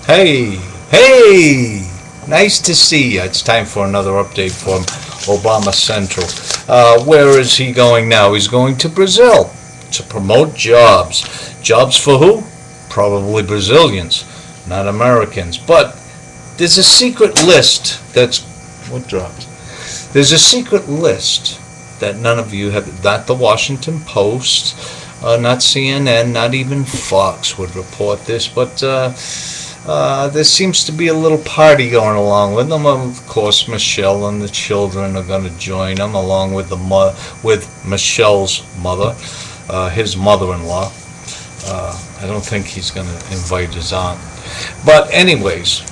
Hey, hey! Nice to see you. It's time for another update from Obama Central. Where is he going now? He's going to Brazil to promote jobs. Jobs for who? Probably Brazilians, not Americans. But there's a secret list that's... What dropped? There's a secret list that none of you have, not the Washington Post, not CNN, not even Fox would report this, but there seems to be a little party going along with them. Of course, Michelle and the children are going to join them, along with with Michelle's mother, his mother-in-law. I don't think he's going to invite his aunt. But anyways,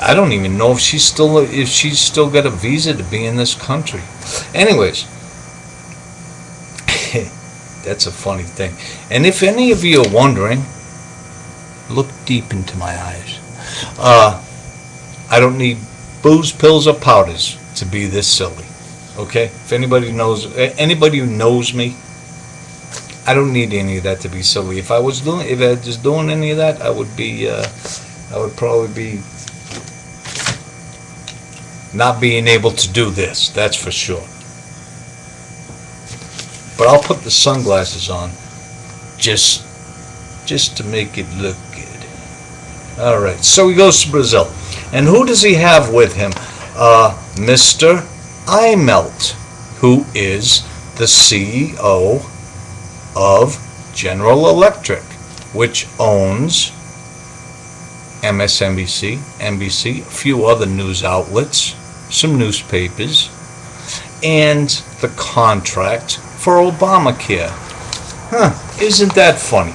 I don't even know if she's still got a visa to be in this country. Anyways, that's a funny thing. And if any of you are wondering, look deep into my eyes. I don't need booze, pills, or powders to be this silly. Okay? If anybody who knows me, I don't need any of that to be silly. If I was just doing any of that, I would probably be not being able to do this. That's for sure. But I'll put the sunglasses on just to make it look good. All right. So he goes to Brazil, and who does he have with him? Mr. Imelt, who is the CEO of General Electric, which owns MSNBC, NBC, a few other news outlets, some newspapers, and the contract for Obamacare. Isn't that funny?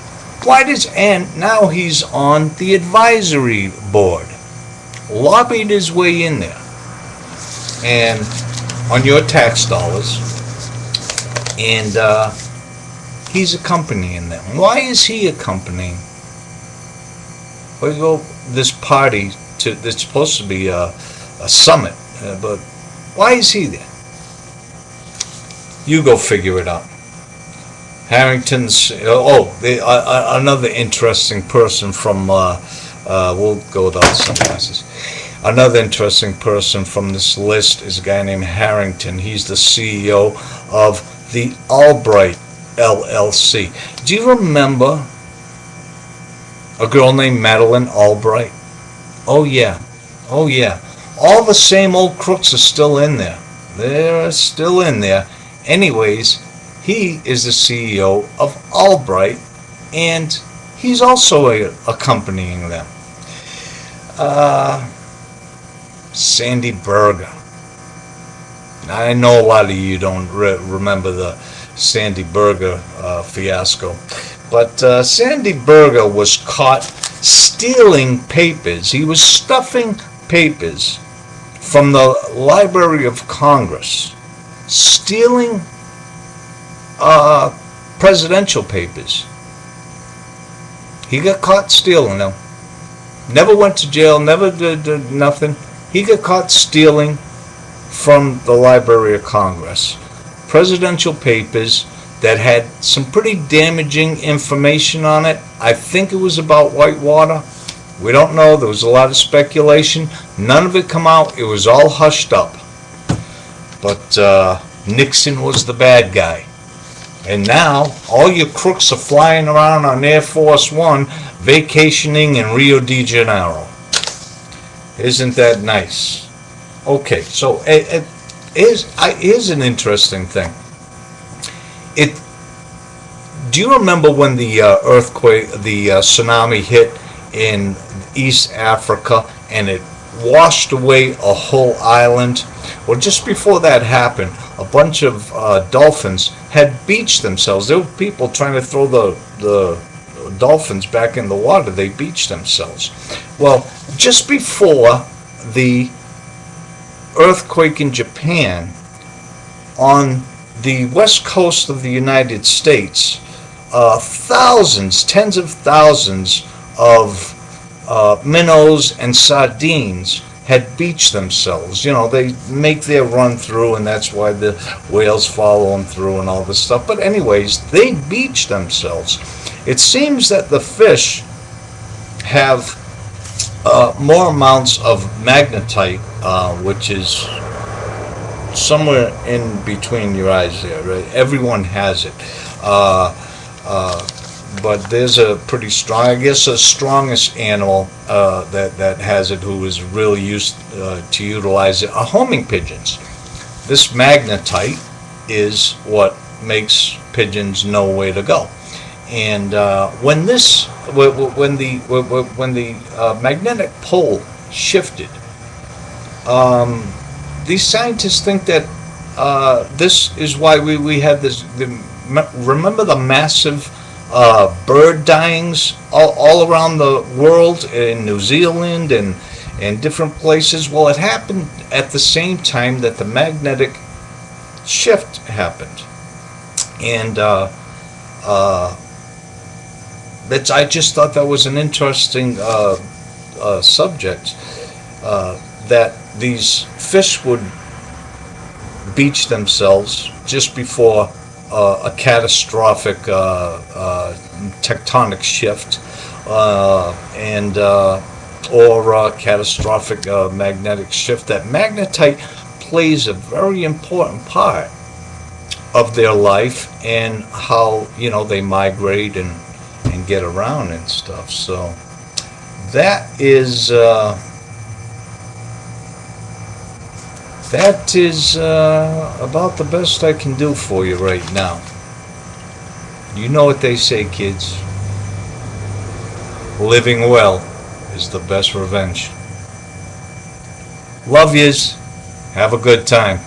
And now he's on the advisory board. Lobbied his way in there. And on your tax dollars. And he's accompanying them. Why is he accompanying? Well, this party that's supposed to be a summit, but why is he there? You go figure it out. Harrington's another interesting person from we'll go without sunglasses. Another interesting person from this list is a guy named Harrington. He's the CEO of the Albright LLC. Do you remember a girl named Madeleine Albright? Oh yeah. All the same old crooks are still in there. They're still in there. Anyways, he is the CEO of Albright, and he's also accompanying them. Sandy Berger. I know a lot of you don't remember the Sandy Berger fiasco, but Sandy Berger was caught stealing papers. He was stuffing papers from the Library of Congress, stealing presidential papers. He got caught stealing them. Never went to jail, never did nothing. He got caught stealing from the Library of Congress presidential papers that had some pretty damaging information on it. I think it was about Whitewater. We don't know. There was a lot of speculation. None of it come out. It was all hushed up. But Nixon was the bad guy. And now all your crooks are flying around on Air Force One, vacationing in Rio de Janeiro. Isn't that nice? Okay, so here's an interesting thing. Do you remember when the earthquake, the tsunami hit in East Africa and it washed away a whole island? Well, just before that happened, a bunch of dolphins had beached themselves. There were people trying to throw the dolphins back in the water. They beached themselves. Well, just before the earthquake in Japan, on the west coast of the United States, thousands, tens of thousands of minnows and sardines had beached themselves. You know, they make their run through, and that's why the whales follow them through and all this stuff. But anyways, they beached themselves. It seems that the fish have more amounts of magnetite, which is somewhere in between your eyes there, right? Everyone has it. But there's a pretty strong, I guess the strongest animal that has it, who is really used to utilize it, are homing pigeons. This magnetite is what makes pigeons know where to go. And when the magnetic pole shifted, these scientists think that this is why we had this. Remember the massive bird dyings all around the world, in New Zealand and different places? Well, it happened at the same time that the magnetic shift happened. And I just thought that was an interesting subject, that these fish would beach themselves just before a catastrophic tectonic shift, or a catastrophic magnetic shift. That magnetite plays a very important part of their life and how they migrate and get around and stuff. So that is about the best I can do for you right now. You know what they say, kids. Living well is the best revenge. Love yous. Have a good time.